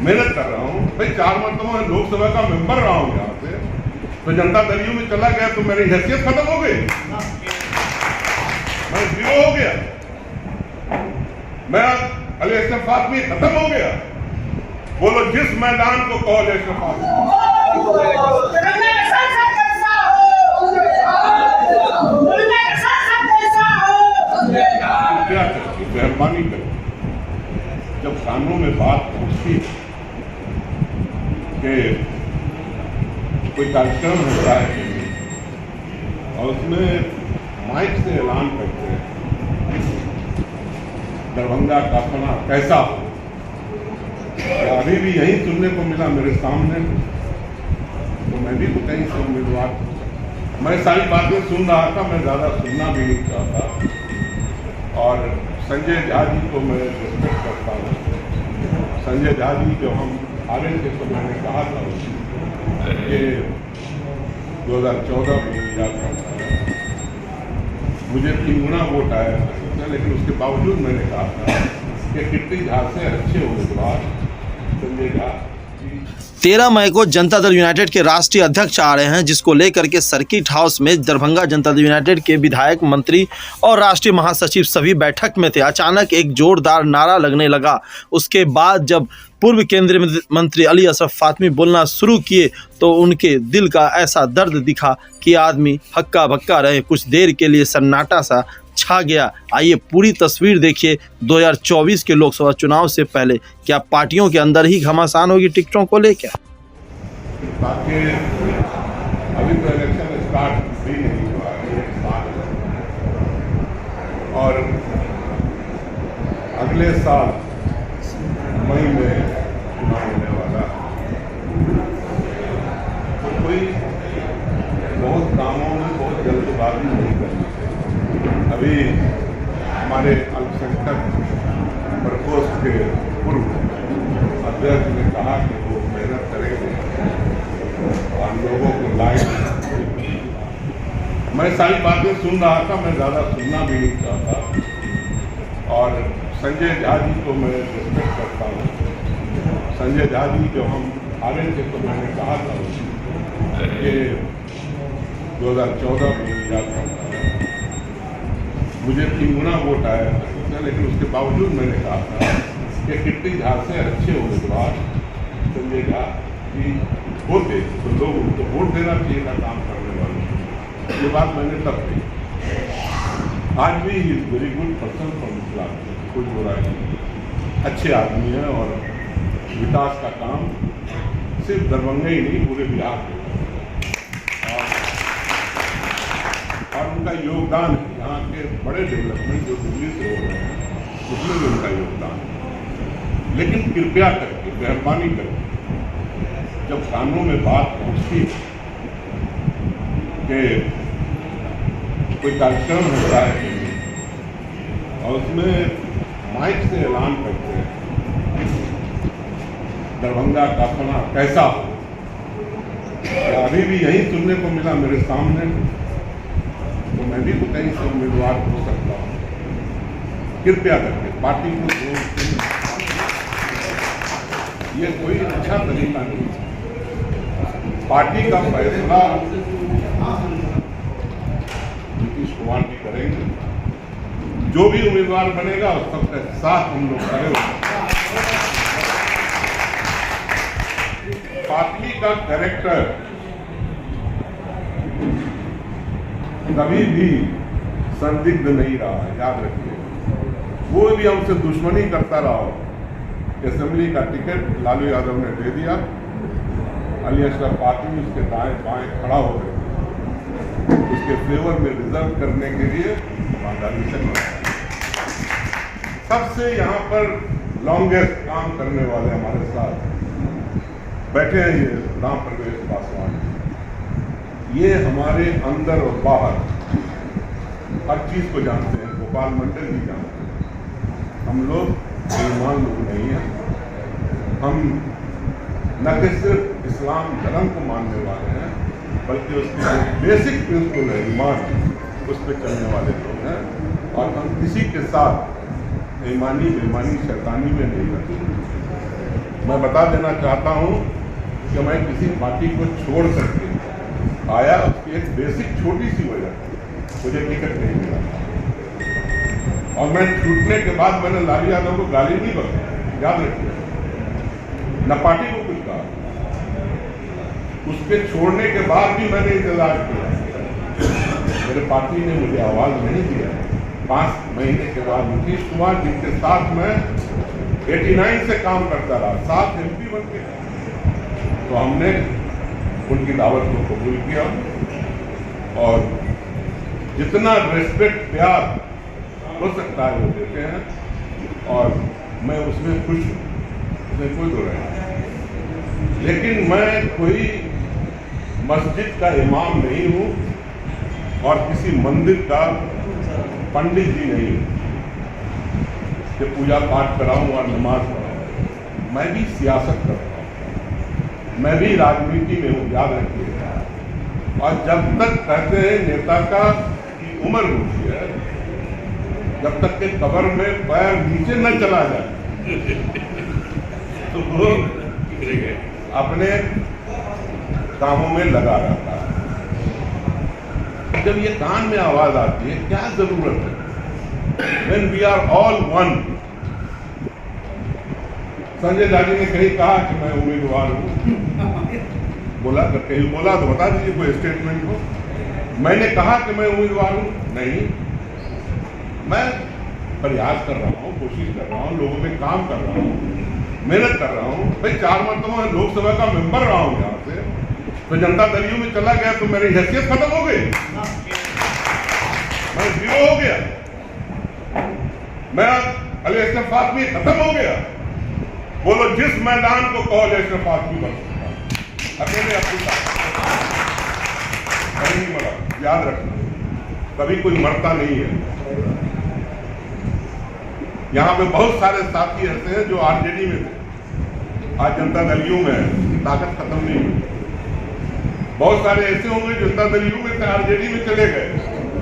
मेहनत कर रहा हूँ भाई, 4 मरतबा मैं लोकसभा का मेंबर रहा हूँ यहाँ से, तो जनता दल यू में चला गया तो मेरी हैसियत खत्म हो गई, मैं 0 हो गया, मैं अली अशरफ फातमी खत्म हो गया। बोलो जिस मैदान को कहो अली अशरफ फातमी, क्या करती मेहरबानी कर, जब कानों में बात पहुंचती कि कोई कार्यक्रम होता है और उसमें माइक से ऐलान करते हैं दरभंगा का अपना कैसा हो, अभी भी यही सुनने को मिला मेरे सामने, तो मैं भी तो कहीं से उम्मीदवार, मैं सारी बातें सुन रहा था, मैं ज़्यादा सुनना भी नहीं चाहता। और संजय झा जी को मैं रिस्पेक्ट करता हूँ। संजय झा जी जब हम आ रहे थे तो मैंने कहा था कि 2014 में याद करता है मुझे 3 गुना वोट आया था, लेकिन उसके बावजूद मैंने कहा था कि कीर्ति झा से अच्छे उम्मीदवार संजय झा। 13 मई को जनता दल यूनाइटेड के राष्ट्रीय अध्यक्ष आ रहे हैं, जिसको लेकर के सर्किट हाउस में दरभंगा जनता दल यूनाइटेड के विधायक, मंत्री और राष्ट्रीय महासचिव सभी बैठक में थे। अचानक एक जोरदार नारा लगने लगा। उसके बाद जब पूर्व केंद्रीय मंत्री अली अशरफ फातमी बोलना शुरू किए तो उनके दिल का ऐसा दर्द दिखा कि आदमी हक्का बक्का रहे। कुछ देर के लिए सन्नाटा सा छा गया। आइए पूरी तस्वीर देखिए 2024 के लोकसभा चुनाव से पहले क्या पार्टियों के अंदर ही घमासान होगी टिकटों को लेकर। बाकी अभी तो इलेक्शन स्टार्ट भी नहीं हुआ है और अगले साल मई में चुनाव होने वाला, तो कोई बहुत कामों में बहुत जल्दबाजी नहीं करनी चाहिए। अभी हमारे अल्पसंख्यक प्रकोष्ठ के पूर्व अध्यक्ष ने कहा कि वो मेहनत करेंगे और लोगों को लाएंगे। मैं सारी बातें सुन रहा था, मैं ज़्यादा सुनना भी नहीं चाहता। और संजय झा जी को मैं रिस्पेक्ट करता हूँ। संजय झा जी जब हम आ रहे थे तो मैंने कहा था कि 2014 में याद करता है मुझे 3 गुना वोट आया था, लेकिन उसके बावजूद मैंने कहा था कि कीर्ति झा से अच्छे उम्मीदवार संजय झा जी होते तो लोग उनको वोट देना चाहिए था काम करने वालों। ये बात मैंने तब कही। आज भी he is very good person for Mithila, कुछ बुरा नहीं, अच्छे आदमी हैं और विकास का काम सिर्फ दरभंगा ही नहीं पूरे बिहार में, और उनका योगदान यहाँ के बड़े डेवलपमेंट जो दिल्ली से हो रहे हैं उसमें भी उनका योगदान है। लेकिन कृपया करके मेहरबानी करके जब कानों में बात पहुँचती कि कोई कार्यक्रम होता है और उसमें माइक से ऐलान करते हैं दरभंगा का अपना कैसा हो, अभी भी यही सुनने को मिला मेरे सामने, तो मैं भी तो कहीं से उम्मीदवार हो सकता हूँ। कृपया करके पार्टी को ये कोई अच्छा तरीका नहीं है। पार्टी का फैसला नीतीश कुमार जी करेंगे, जो भी उम्मीदवार बनेगा उस सबके साथ हम लोग खड़े होंगे। पार्टी का कैरेक्टर कभी भी संदिग्ध नहीं रहा है, याद रखिए। वो भी हमसे दुश्मनी करता रहा, असेंबली का टिकट लालू यादव ने दे दिया, अली अशरफ फातमी उसके दाएं बाएं खड़ा हो गए, उसके फेवर में रिजर्व करने के लिए सबसे यहाँ पर लॉन्गेस्ट काम करने वाले हमारे साथ बैठे हैं ये राम प्रवेश पासवान। ये हमारे अंदर और बाहर हर चीज़ को जानते हैं, गोपाल मंडल जी जानते हैं। हम लोग बेईमान लोग नहीं हैं, हम न कि सिर्फ इस्लाम धर्म को मानने वाले हैं बल्कि उसके जो बेसिक प्रिंसिपल है ईमान, उस पर चलने वाले लोग हैं। और हम किसी के साथ बेईमानी शैतानी में नहीं रहते। मैं बता देना चाहता हूँ कि मैं किसी पार्टी को छोड़ करके आया, उसकी एक बेसिक छोटी सी वजह थी, मुझे टिकट नहीं मिला। और मैं छूटने के बाद मैंने लालू यादव को गाली नहीं बकी, याद रखिए, न पार्टी को कुछ कहा। उसके छोड़ने के बाद भी मैंने इंतजार किया, मेरे पार्टी ने मुझे आवाज नहीं दिया। 5 महीने के बाद नीतीश कुमार, जिनके साथ मैं 89 से काम करता रहा, 7 MP बन के, तो हमने उनकी दावत को कबूल किया और जितना रिस्पेक्ट प्यार हो सकता है वो देते हैं और मैं उसमें खुश हूँ, उसमें कोई दो नहीं। लेकिन मैं कोई मस्जिद का इमाम नहीं हूँ और किसी मंदिर का पंडित जी नहीं हूँ कि पूजा पाठ कराऊं और नमाज पढ़ाऊं। मैं भी सियासत करता हूँ, मैं भी राजनीति में हूँ, याद रखिएगा। और जब तक कहते हैं नेता का की उम्र होती है, जब तक के कब्र में पैर नीचे न चला जाए तो वो अपने कामों में लगा रहता है। जब ये कान में आवाज आती है, क्या जरूरत है? When we are all one। Sanjay जाजी ने कहीं कहा कि मैं उम्मीदवार हूं, बोला कहीं बोला तो बता दीजिए कोई स्टेटमेंट हो। मैंने कहा कि मैं उम्मीदवार हूं? नहीं, मैं प्रयास कर रहा हूं, कोशिश कर रहा हूं, लोगों में काम कर रहा हूं, मेहनत कर रहा हूं। भाई 4 मरतबा लोकसभा का मेंबर रहा हूं यहाँ से, तो जनता दल यू में चला गया तो मेरी हैसियत खत्म हो गई, मैं 0 हो गया, मैं अली अशरफ फातमी खत्म हो गया। बोलो जिस मैदान को कहो अली अशरफ फातमी बन सकता, अकेले अपनी कहीं नहीं मरा, याद रखना, कभी कोई मरता नहीं है। यहाँ पे बहुत सारे साथी ऐसे हैं जो आरजेडी में थे, आज जनता दल यू में है, ताकत खत्म नहीं हुई। बहुत सारे ऐसे होंगे जो जनता दल यू में थे, आरजेडी में चले गए,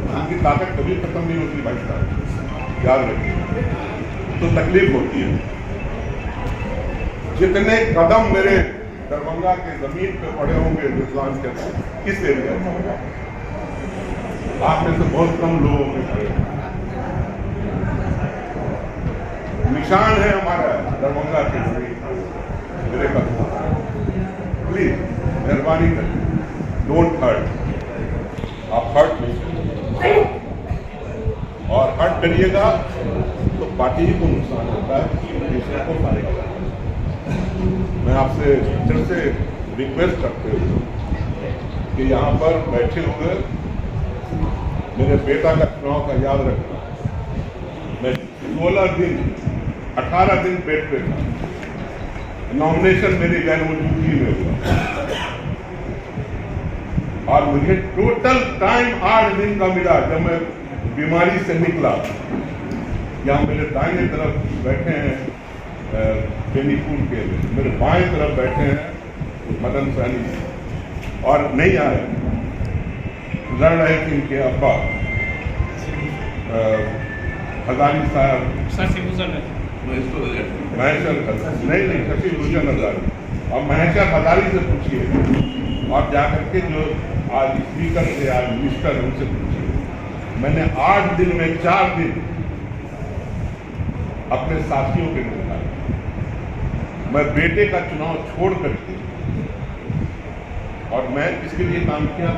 उनकी ताकत कभी खत्म नहीं होती भाई साहब, याद रखिए। तो तकलीफ होती है। जितने कदम मेरे दरभंगा के जमीन पे पड़े होंगे हिंदुस्तान के किस एरिया में, आप में से बहुत कम लोगों के पड़े होंगे। निशान है हमारा दरभंगा के जमीन, मेरे कदम। प्लीज मेहरबानी करिए, डोंट हर्ट, आप हर्ट नहीं, और हर्ट करिएगा तो पार्टी को नुकसान होता है, दूसरे को फायदा होता है। मैं आपसे फिर से रिक्वेस्ट करते हुए कि यहाँ पर बैठे हुए मेरे बेटा का चुनाव का याद रखना। मैं 16 दिन 18 दिन बेड पे था, नॉमिनेशन मेरी गैर मौजूदगी में हुआ और मुझे टोटल टाइम 8 दिन का मिला। जब मैं बीमारी से निकला, यहाँ मेरे दाहिने तरफ बैठे हैं बेनीपुर के, मेरे बाएं तरफ बैठे हैं मदन सहनी और नहीं आए, लड़ रहे थे इनके अब्बा हजारी साहब, महेश्वर नहीं शशि भूषण हजारी, और महेश्वर हजारी से पूछिए और जाकर के जो आज स्पीकर थे, आज मिनिस्टर, उनसे पूछिए। मैंने 8 दिन में 4 दिन अपने साथियों के लिए निकाले। मैं बेटे का चुनाव छोड़ करके, और मैं किसके लिए काम किया?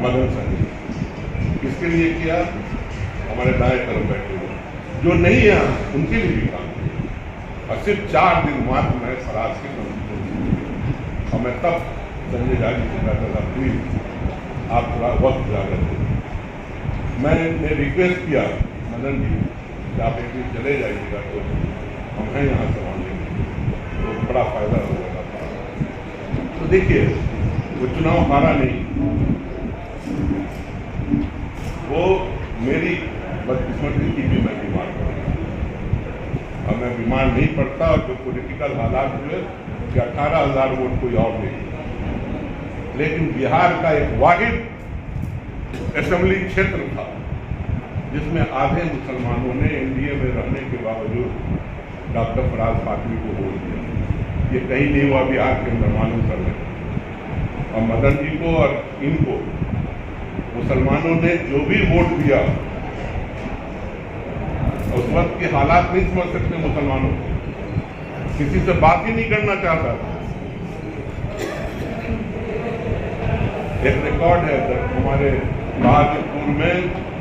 मदन सहनी। किसके लिए किया? हमारे दाएं तरफ बैठे हुए जो नहीं है उनके लिए भी काम किया। और सिर्फ 4 दिन मात्र मैं फराज के और मैं तब संजय जाजी से कहता था प्लीज आप थोड़ा वक्त ज़्यादा दें। मैंने रिक्वेस्ट किया मदन जी कि आप एक दिन चले जाइएगा तो हम हैं यहाँ संभालेंगे, तो बड़ा फायदा हो जाएगा। तो देखिए वो चुनाव हारा नहीं, वो मेरी बदकिस्मती थी कि मैं बीमार पड़ा, और मैं बीमार नहीं पड़ता। और जो पॉलिटिकल हालात हुए कि 18,000 वोट कोई और नहीं, लेकिन बिहार का एक वाहिद असेंबली क्षेत्र था जिसमें आधे मुसलमानों ने एनडीए में रहने के बावजूद डॉक्टर फराज फातमी को वोट दिया। ये कहीं नहीं हुआ, बिहार के अंदर मालूम कर लें। और मदन जी को और इनको मुसलमानों ने जो भी वोट दिया, उस वक्त के हालात नहीं समझ सकते मुसलमानों को, किसी से बात ही नहीं करना चाहता था। एक रिकॉर्ड है हमारे बहादुरपुर में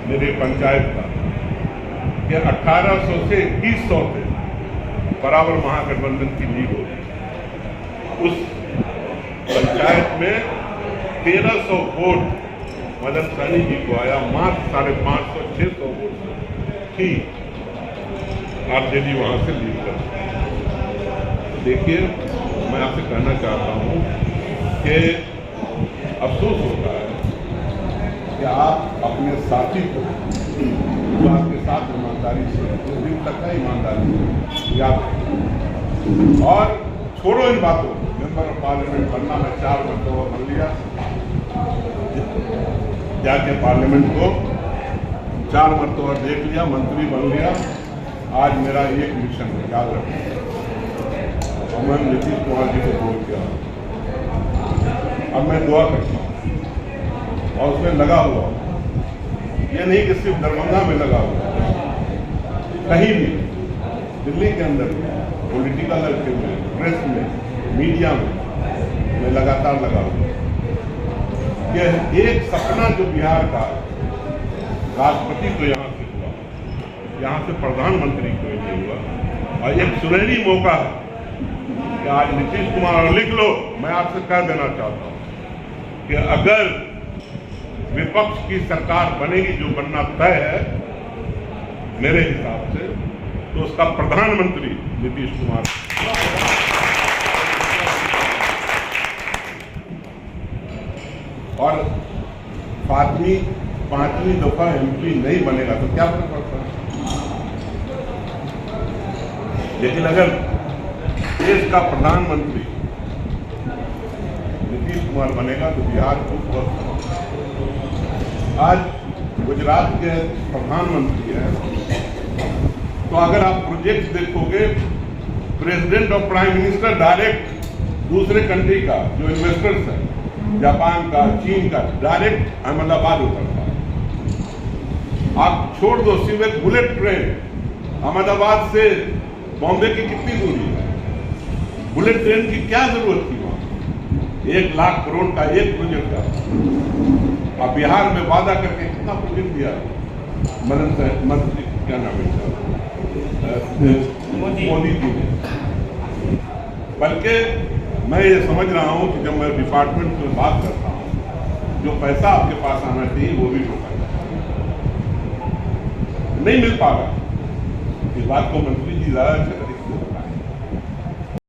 मेरे पंचायत का कि 1800 से 2100 थे बराबर महागठबंधन की लीड होती। उस पंचायत में 1300 वोट मदन सहनी जी को आया, मात्र 550-600 वोट थी आरजेडी वहां से लीड कर। देखिए, मैं आपसे कहना चाहता हूं कि अफसोस होता है कि आप अपने साथी को जो आपके साथ ईमानदारी से उस दिन तक का ईमानदारी याद रखें। और छोड़ो इन बातों, मेंबर ऑफ पार्लियामेंट बनना मैं 4 मरतबा बन लिया, जाके पार्लियामेंट को 4 मरतबा देख लिया, मंत्री बन लिया। आज मेरा एक मिशन है, याद रखें। और मैं नीतीश कुमार जी को वोट किया, अब मैं दुआ करता हूँ और उसमें लगा हुआ, ये नहीं कि सिर्फ दरभंगा में लगा हुआ, कहीं भी दिल्ली के अंदर पॉलिटिकल एक्टिव में, प्रेस में, मीडिया में मैं लगातार लगा हुआ कि एक सपना जो बिहार का राष्ट्रपति को यहाँ से हुआ, यहाँ से प्रधानमंत्री को नहीं हुआ, और एक सुनहरी मौका है कि आज नीतीश कुमार, और लिख लो, मैं आपसे कह देना चाहता हूँ कि अगर विपक्ष की सरकार बनेगी, जो बनना तय है मेरे हिसाब से, तो उसका प्रधानमंत्री नीतीश कुमार। और फातमी 5वीं दफा एमपी नहीं बनेगा तो क्या फर्क पड़ता है? लेकिन अगर देश का प्रधानमंत्री नीतीश कुमार बनेगा तो बिहार को बहुत। आज गुजरात के प्रधानमंत्री हैं, तो अगर आप प्रोजेक्ट देखोगे, प्रेसिडेंट और प्राइम मिनिस्टर डायरेक्ट दूसरे कंट्री का जो इन्वेस्टर्स है, जापान का, चीन का, डायरेक्ट अहमदाबाद उतरता है। आप छोड़ दो, सिर्फ एक बुलेट ट्रेन अहमदाबाद से बॉम्बे की कितनी दूरी है, बुलेट ट्रेन की क्या जरूरत थी वहां? 1 लाख करोड़ का एक प्रोजेक्ट था। और बिहार में वादा करके कितना प्रोजेक्ट दिया मंत्री, क्या नाम है, मोदी जी ने। बल्कि मैं ये समझ रहा हूं कि जब मैं डिपार्टमेंट में बात करता हूं, जो पैसा आपके पास आना चाहिए वो भी रोका जाता है, नहीं मिल पा रहा। इस बात को मंत्री जी ज्यादा